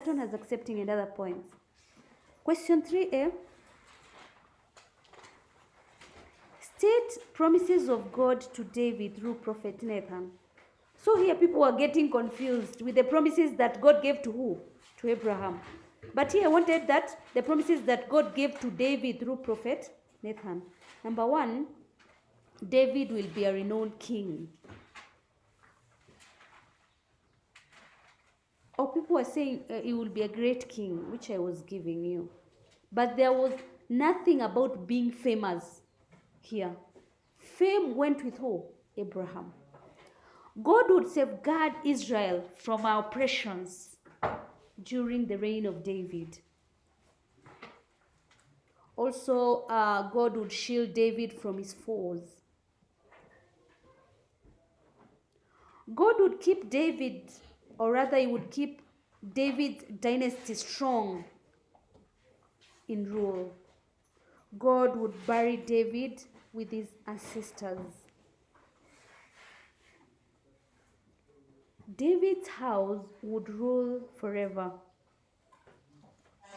one has accepting and other points. Question 3a. State promises of God to David through prophet Nathan. So here people are getting confused with the promises that God gave to who? To Abraham. But here I wanted that the promises that God gave to David through prophet Nathan. Number 1, David will be a renowned king. Or people are saying he will be a great king, which I was giving you. But there was nothing about being famous here. Fame went with who? Abraham. God would safeguard Israel from our oppressions during the reign of David. Also, God would shield David from his foes. God would keep David, or rather he would keep David's dynasty strong in rule. God would bury David with his ancestors. David's house would rule forever.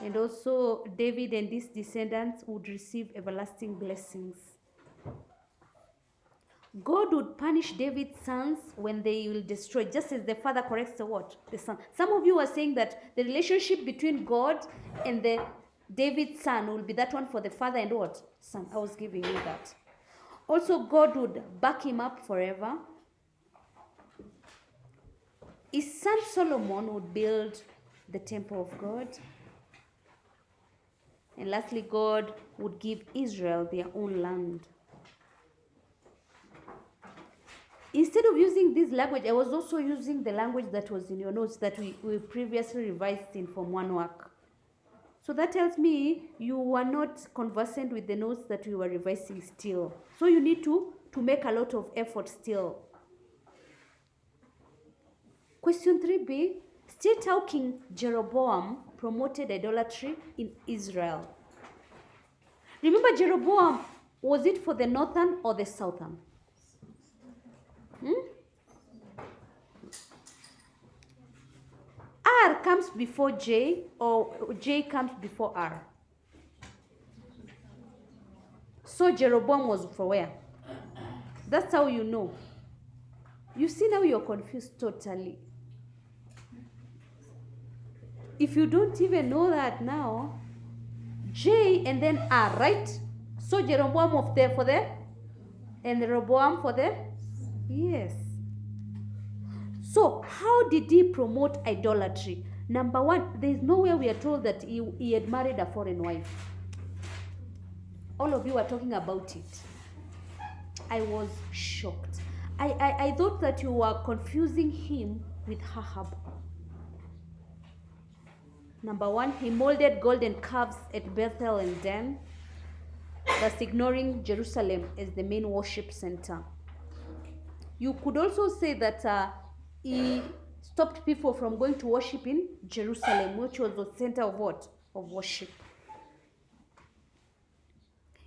And also David and his descendants would receive everlasting blessings. God would punish David's sons when they will destroy, just as the father corrects the what? The son. Some of you are saying that the relationship between God and the David's son will be that one for the father and what? Son. I was giving you that. Also, God would back him up forever. His son Solomon would build the temple of God. And lastly, God would give Israel their own land. Instead of using this language, I was also using the language that was in your notes that we previously revised in Form 1 work. So that tells me you were not conversant with the notes that we were revising still. So you need to make a lot of effort still. Question 3b, state how King Jeroboam promoted idolatry in Israel. Remember, Jeroboam, was it for the northern or the southern? R comes before J, or J comes before R. So Jeroboam was for where? That's how you know. You see, now you're confused totally. If you don't even know that now, J and then R, right? So Jeroboam for the, and Rehoboam for the, yes. So how did he promote idolatry? Number 1, there is nowhere we are told that he had married a foreign wife. All of you are talking about it. I was shocked. I thought that you were confusing him with Ahab. Number 1, he molded golden calves at Bethel and Dan, thus ignoring Jerusalem as the main worship center. You could also say that he stopped people from going to worship in Jerusalem, which was the center of what? Of worship.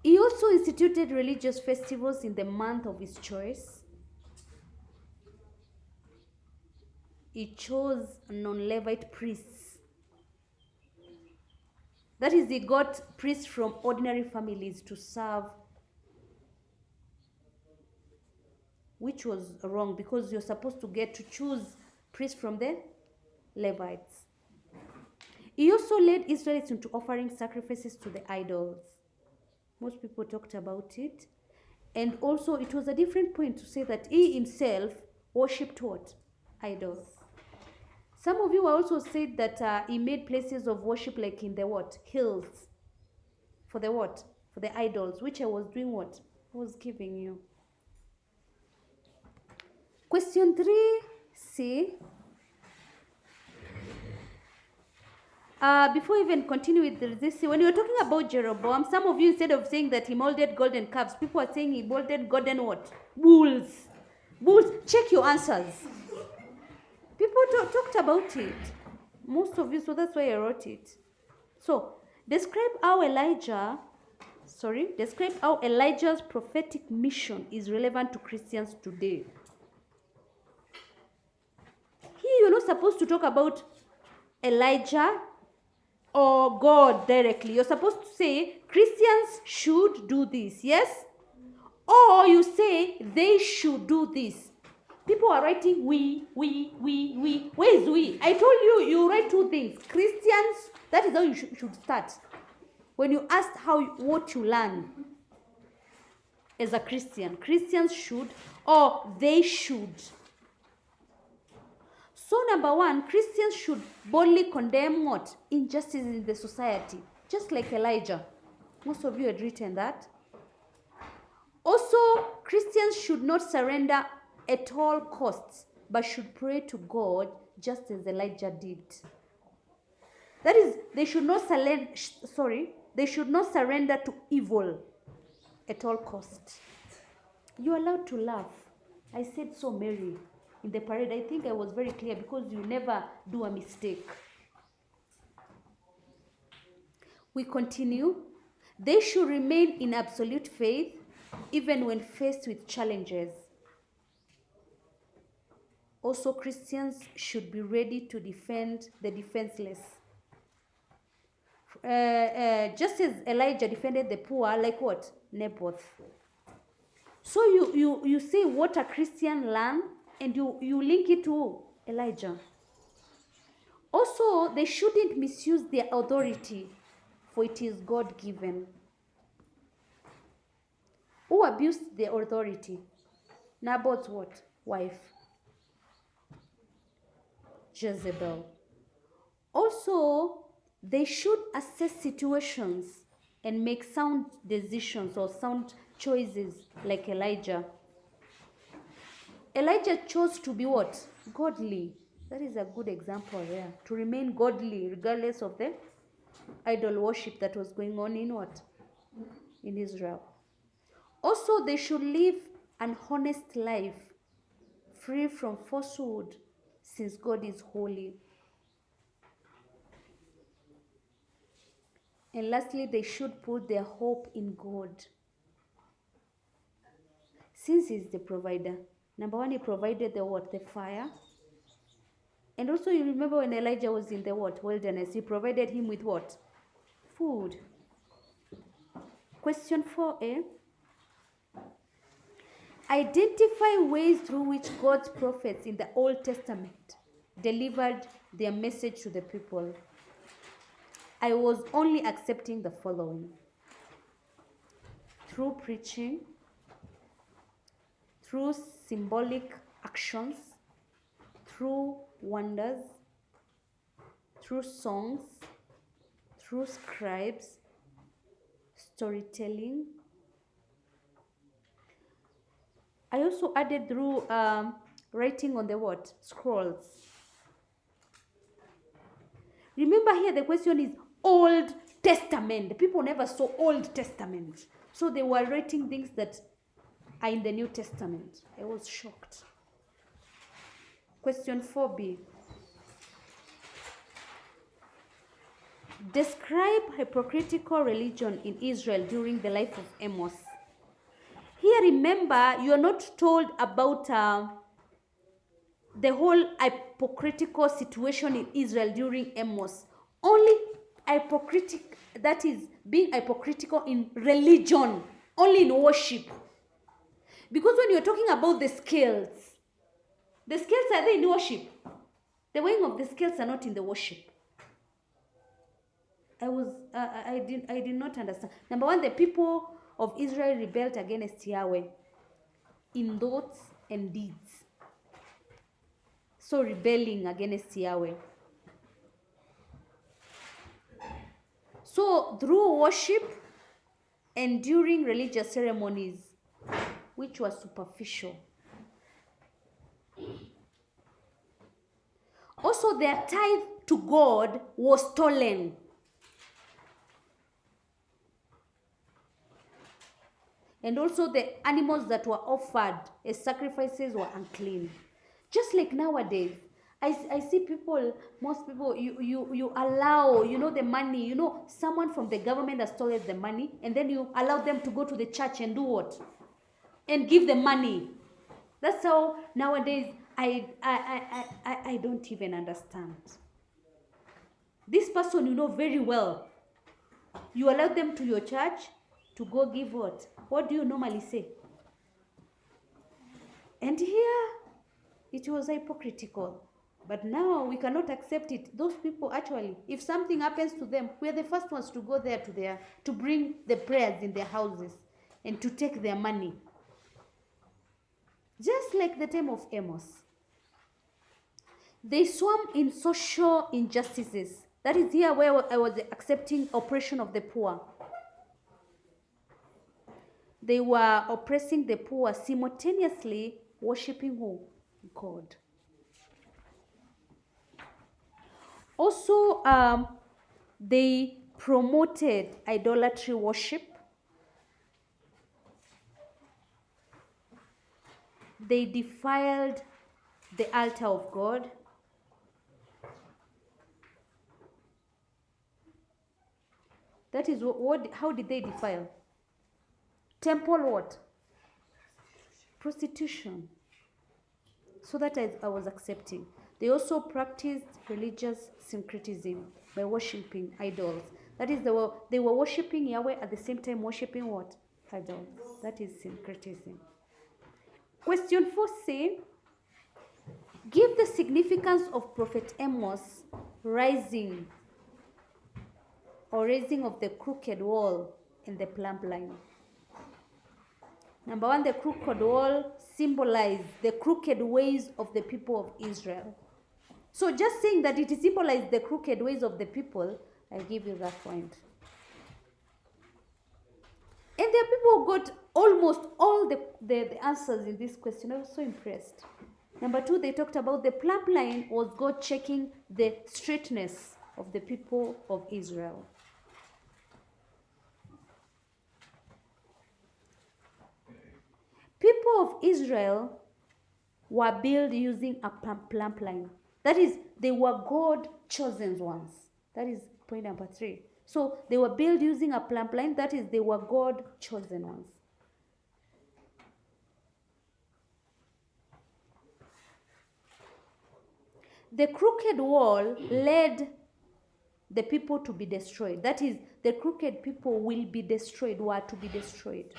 He also instituted religious festivals in the month of his choice. He chose non-Levite priests. That is, he got priests from ordinary families to serve, which was wrong because you're supposed to choose priests from the Levites. He also led Israelites into offering sacrifices to the idols. Most people talked about it. And also it was a different point to say that he himself worshipped what? Idols. Some of you also said that he made places of worship like in the what? Hills. For the what? For the idols, which I was doing what? I was giving you. Question 3c. Before I even continue with this, when you're talking about Jeroboam, some of you, instead of saying that he molded golden calves, people are saying he molded golden what? Bulls. Bulls. Check your answers. People talked about it. Most of you, so that's why I wrote it. So, describe how Elijah's prophetic mission is relevant to Christians today. Here you're not supposed to talk about Elijah or God directly. You're supposed to say Christians should do this, yes? Or you say they should do this. People are writing we. Where is we? I told you, you write two things. Christians, that is how you should start. When you ask what you learn as a Christian, Christians should or they should. So number one, Christians should boldly condemn what? Injustice in the society. Just like Elijah. Most of you had written that. Also, Christians should not surrender at all costs, but should pray to God just as Elijah did. That is, they should not surrender to evil at all costs. You're allowed to laugh. I said so, Mary, in the parade. I think I was very clear because you never do a mistake. We continue. They should remain in absolute faith even when faced with challenges. Also, Christians should be ready to defend the defenseless. Just as Elijah defended the poor, like what? Naboth. So you say what a Christian learn, and you link it to Elijah. Also, they shouldn't misuse their authority, for it is God-given. Who abused their authority? Naboth's what? Wife. Jezebel. Also, they should assess situations and make sound decisions or sound choices like Elijah. Elijah chose to be what? Godly. That is a good example there. To remain godly regardless of the idol worship that was going on in what? In Israel. Also, they should live an honest life, free from falsehood, since God is holy. And lastly, they should put their hope in God, since He's the provider. Number one, He provided the what? The fire. And also, you remember when Elijah was in the what? Wilderness. He provided him with what? Food. Question 4a. Identify ways through which God's prophets in the Old Testament delivered their message to the people. I was only accepting the following: through preaching, through symbolic actions, through wonders, through songs, through scribes, storytelling. I also added through writing on the what? Scrolls. Remember here the question is Old Testament. People never saw Old Testament. So they were writing things that are in the New Testament. I was shocked. Question 4b. Describe hypocritical religion in Israel during the life of Amos. Here, remember, you are not told about the whole hypocritical situation in Israel during Amos. Only hypocritical, that is, being hypocritical in religion, only in worship. Because when you're talking about the scales are there in worship. The weighing of the scales are not in the worship. I did not understand. Number one, the people of Israel rebelled against Yahweh in thoughts and deeds. So rebelling against Yahweh. So through worship and during religious ceremonies, which was superficial. Also, their tithe to God was stolen. And also the animals that were offered as sacrifices were unclean. Just like nowadays, I see people, most people, you allow, the money, someone from the government has stolen the money, and then you allow them to go to the church and do what? And give the money. That's how nowadays I don't even understand. This person you know very well. You allow them to your church to go give what? What do you normally say? And here, it was hypocritical. But now we cannot accept it. Those people actually, if something happens to them, we are the first ones to go there to bring the prayers in their houses and to take their money. Just like the time of Amos. They swam in social injustices. That is here where I was accepting oppression of the poor. They were oppressing the poor, simultaneously worshipping who? God. Also, they promoted idolatry worship. They defiled the altar of God. That is how did they defile? Temple what? Prostitution. So that I was accepting. They also practiced religious syncretism by worshipping idols. That is, they were worshipping Yahweh at the same time worshipping what? Idols. That is syncretism. Question 4c. Give the significance of Prophet Amos raising of the crooked wall and the plumb line. Number 1, the crooked wall symbolized the crooked ways of the people of Israel. So just saying that it symbolized the crooked ways of the people, I give you that point. And the people got almost all the answers in this question. I was so impressed. Number 2, they talked about the plumb line was God checking the straightness of the people of Israel. People of Israel were built using a plumb line. That is, they were God-chosen ones. That is point number 3. So they were built using a plumb line. That is, they were God-chosen ones. The crooked wall led the people to be destroyed. That is, the crooked people will be destroyed, were to be destroyed.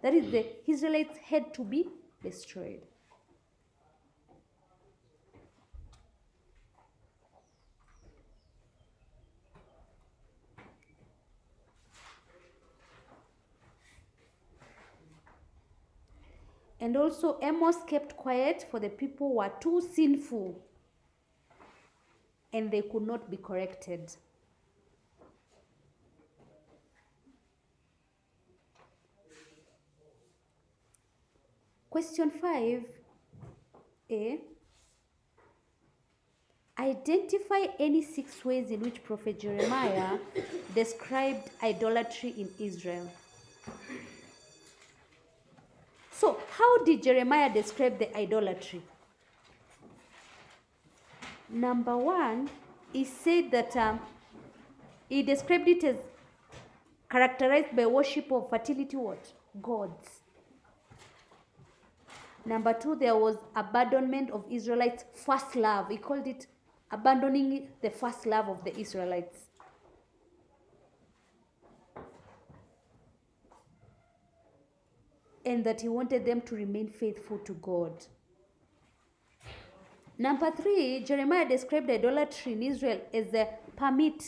That is, the Israelites had to be destroyed. And also, Amos kept quiet, for the people were too sinful and they could not be corrected. Question 5a. Identify any 6 ways in which Prophet Jeremiah described idolatry in Israel. So, how did Jeremiah describe the idolatry? Number 1, he said that he described it as characterized by worship of fertility what? Gods. Number 2, there was abandonment of Israelites' first love. He called it abandoning the first love of the Israelites. And that he wanted them to remain faithful to God. Number 3, Jeremiah described idolatry in Israel as a permit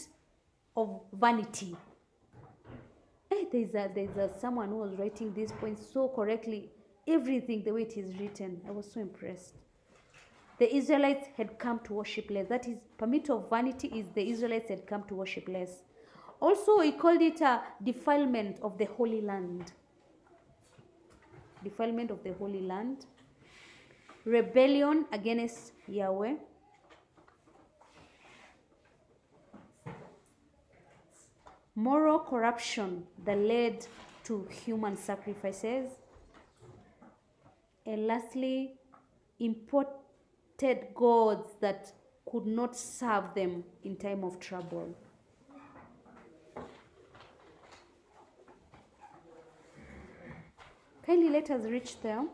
of vanity. There's someone who was writing these points so correctly. Everything the way it is written. I was so impressed. The Israelites had come to worship less. That is, permit of vanity is the Israelites had come to worship less. Also, he called it a defilement of the Holy Land. Defilement of the Holy Land. Rebellion against Yahweh. Moral corruption that led to human sacrifices. And lastly, imported gods that could not serve them in time of trouble. Kindly let us reach there.